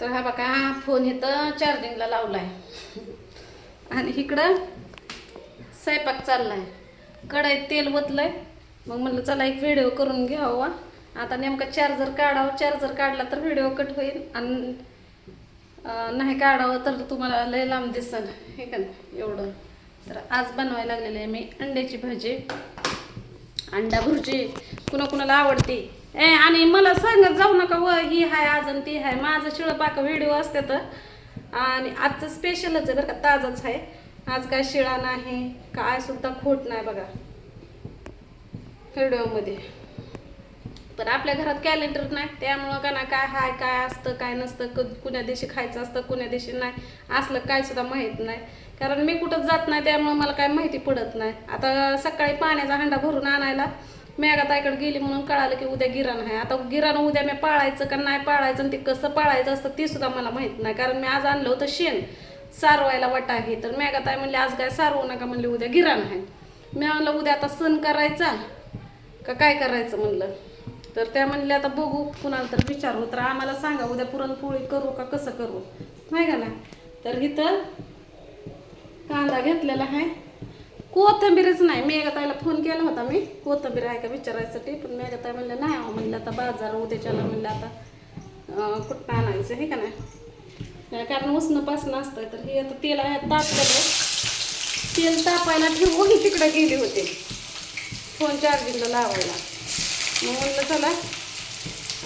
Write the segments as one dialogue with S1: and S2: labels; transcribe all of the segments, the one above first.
S1: तर हा बघा फोन इथं चार्जिंगला लावलाय आणि इकडं स्वयंपाक चाललाय. कढईत तेल ओतलंय. मग म्हणलं चला एक व्हिडिओ करून घ्यावा. आता नेमका चार्जर काढावं. चार्जर काढला तर व्हिडिओ कट होईल आणि नाही काढावं तर तुम्हाला लय लांब दिसल हे का नाही एवढं. तर आज बनवायला लागलेली आहे मी अंड्याची भाजी, अंडा भुर्जी. कुणाकुणाला आवडते आणि मला सांगत जाऊ नका व ही हाय अजून ती हाय. माझं शिळपाक व्हिडिओ असते तर आणि आजचं स्पेशलच आहे बरं का, ताजंच आहे. आज काय शिळा नाही, काय सुद्धा खोट नाही बघा व्हिडिओमध्ये. पण आपल्या घरात कॅलेंडर नाही त्यामुळं का ना काय हाय काय असतं काय नसतं, कुण्या दिवशी खायचं असतं कुण्या दिवशी नाही असलं काय सुद्धा माहीत नाही. कारण मी कुठंच जात नाही त्यामुळं मला काय माहिती पडत नाही. आता सकाळी पाण्याचा हंडा भरून आणायला मेघाताईकडे गेली म्हणून कळालं की उद्या गिरण आहे. आता गिरण उद्या मी पाळायचं का नाही पाळायचं आणि ते कसं पाळायचं असतं ते सुद्धा मला माहीत नाही. कारण मी आज आणलं होतं शेण सारवायला वाटा आहे. तर मेघाताई म्हणले आज काय सारवू नका म्हणले उद्या गिरण आहे. मी म्हणलं उद्या आता सण करायचा का काय करायचं म्हणलं. तर त्या म्हणले आता बघू कुणाला तर विचारू तर आम्हाला सांगा उद्या पुरणपोळी करू का कसं करू नाही का ना. तर इथं कांदा घेतलेला आहे, कोथिंबीरच नाही. मेघाताईला फोन केला होता मी कोथिंबीर आहे का विचारायसाठी, पण मेघाताई म्हणलं नाही हो म्हणलं आता बाजार उद्याच्याला म्हणलं आता कुठं आणायचं हे का नाही. कारण उसणं पासणं असतं. तर हे आता तेल आहे तापलेलं, तेल तापायला ठेवून तिकडे गेले होते फोन चार्जिंगला लावायला. मग म्हणलं चला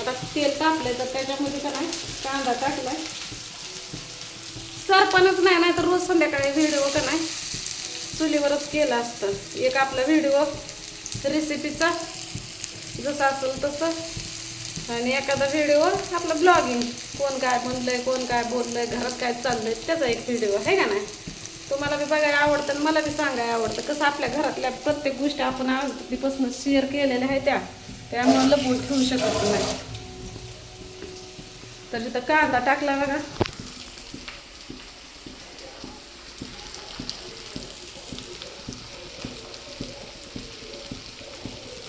S1: आता तेल तापलंय तर त्याच्यामध्ये का नाही कांदा टाकलाय. सरपणच नाही तर रोज संध्याकाळी व्हिडिओ का नाही चुलीवरच केला असतं. एक आपला व्हिडिओ रेसिपीचा जसं असेल तसं आणि एखादा व्हिडिओ आपलं ब्लॉगिंग, कोण काय म्हणलंय कोण काय बोललंय घरात काय चाललंय त्याचा एक व्हिडिओ आहे का नाही. तुम्हाला बी बघायला आवडतं आणि मला बी सांगायला आवडतं. कसं आपल्या घरातल्या प्रत्येक गोष्टी आपण आधीपासून शेअर केलेल्या आहे त्यामुळे लपवून ठेवू शकत नाही. तर तिथं कांदा टाकला बघा.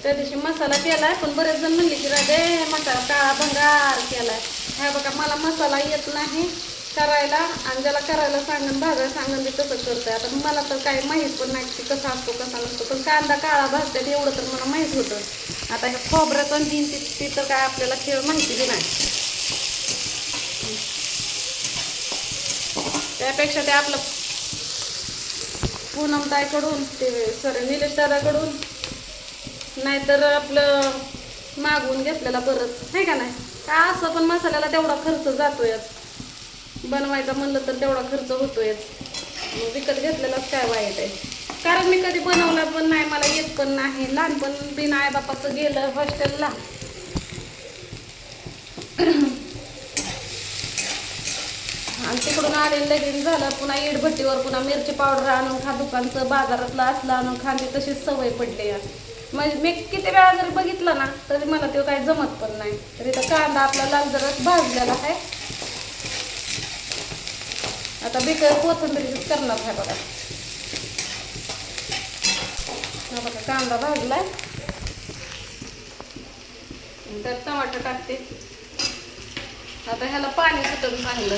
S1: त्या दिवशी मसाला केलाय पण बरेच जण म्हणले की राधे मसाला काळा भंगार केलाय. ह्या बघा मला मसाला येत नाही करायला आणि ज्याला करायला सांगून भाजायला सांगून ते तसं करतंय. आता मला तर काही माहीत पण नाही की कसा असतो कसा नसतो, पण कांदा काळा भाजतात एवढं तर मला माहीत होतं. आता ह्या खोबऱ्यात आणि ती तर काय आपल्याला खेळ माहिती बी नाही. त्यापेक्षा ते आपलं पूनमताईकडून ते सॉरी निलेश दादाकडून नाहीतर आपलं मागवून घेतलेला बरंच आहे का नाही. काय असं पण मसाल्याला तेवढा खर्च जातोयच, बनवायचा म्हणलं तर तेवढा खर्च होतोयच. मग विकत घेतलेलाच काय वाईट आहे. कारण मी कधी बनवला पण नाही, मला येत पण नाही. लहानपण बिन आई बापाचं गेलं हॉस्टेलला आणि तिकडून आलेलं लगीन झालं पुन्हा इडभट्टीवर पुन्हा मिरची पावडर आणून खा, दुकानचं बाजारातलं असलं आणून खाते तशीच सवय पडली. म्हणजे मी किती वेळा जरी बघितलं ना तरी मला ते काही जमत पण नाही. तर इथं कांदा आपला लाल जराच भाजलेला आहे. आता बिकर कोथिंबीर करणार आहे बघा. हा बघा कांदा भाजलाय. तर टमाटर टाकते. आता ह्याला पाणी सुटून चांगलं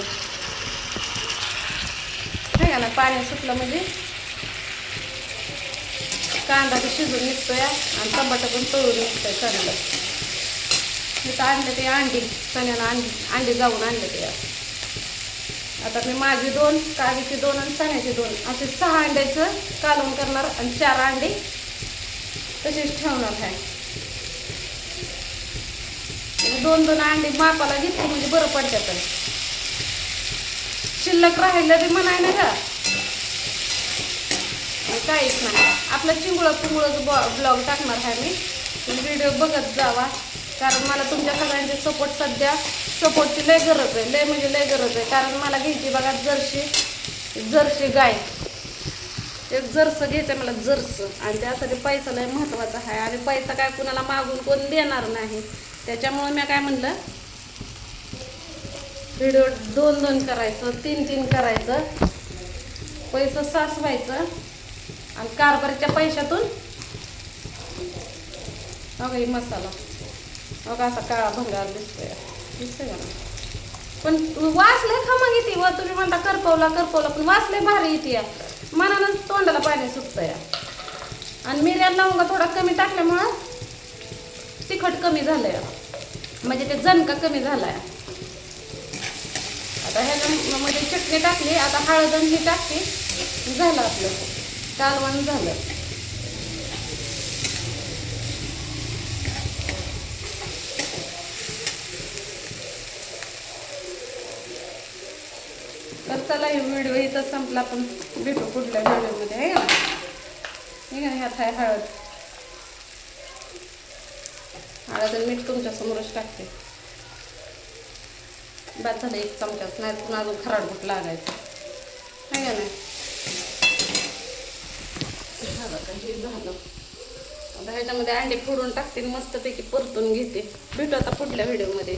S1: आहे का ना. पाणी सुटलं म्हणजे कांदा बी शिजून निघतोय आणि टमाटर पण तळून निघतोय चांगलं. तिथं आणलं ते अंडी चण्याला अंडी जाऊन आणले ते. आता मी माझी 2 कावीची 2 आणि चण्याची 2 असे 6 अंड्याचं कालवण करणार आणि 4 अंडी तशीच ठेवणार आहे. 2-2 अंडी मापाला घेतली म्हणजे बरं पडतात. शिल्लक राहिलं बी म्हणाय ना का काहीच नाही. आपलं चिंगुळं ब्लॉग टाकणार आहे मी. व्हिडिओ बघत जावा कारण मला तुमच्या सगळ्यांचे सपोर्टची लय गरज आहे. लय म्हणजे लय गरज आहे. कारण मला घ्यायची बघा जर्सी गाय. एक जर्स घ्यायचं मला जर्स आणि त्यासाठी पैसा लय महत्त्वाचा आहे आणि पैसा काय कुणाला मागून कोण देणार नाही. त्याच्यामुळे मी काय म्हणलं व्हिडिओ 2-2 करायचं 3-3 करायचं, पैसा साचवायचं आणि कारभारीच्या पैशातून बघा ही मसाला बघा असा काळा भंगार दिसतोय का ना. पण वासले खमा घेते व तुम्ही म्हणता करपवला पण वासले भारी येते मनानं तोंडाला पाणी सुटतं या. आणि मिऱ्या लवंगा थोडा कमी टाकल्यामुळं तिखट कमी झालंय म्हणजे ते झणका कमी झालाय. आता ह्याच्यामध्ये चटणी टाकली, आता हळद आणि ही टाकते, झालं आपलं कालवण झालं. तर चला हे व्हिडिओ इथं संपला, आपण भेटू पुढल्या व्हिडिओमध्ये आहे का. ठीक आहे, ह्यात आहे हळद आणि मीठ तुमच्या समोरच टाकते. बाद झालं 1 चमचाच, नाही पुन्हा अजून खराडबूट लागायचं आहे का नाही. हे झालं. आता ह्याच्यामध्ये अंडे फोडून टाकते, मस्तपैकी परतून घेते. भेटू आता पुढल्या व्हिडिओमध्ये.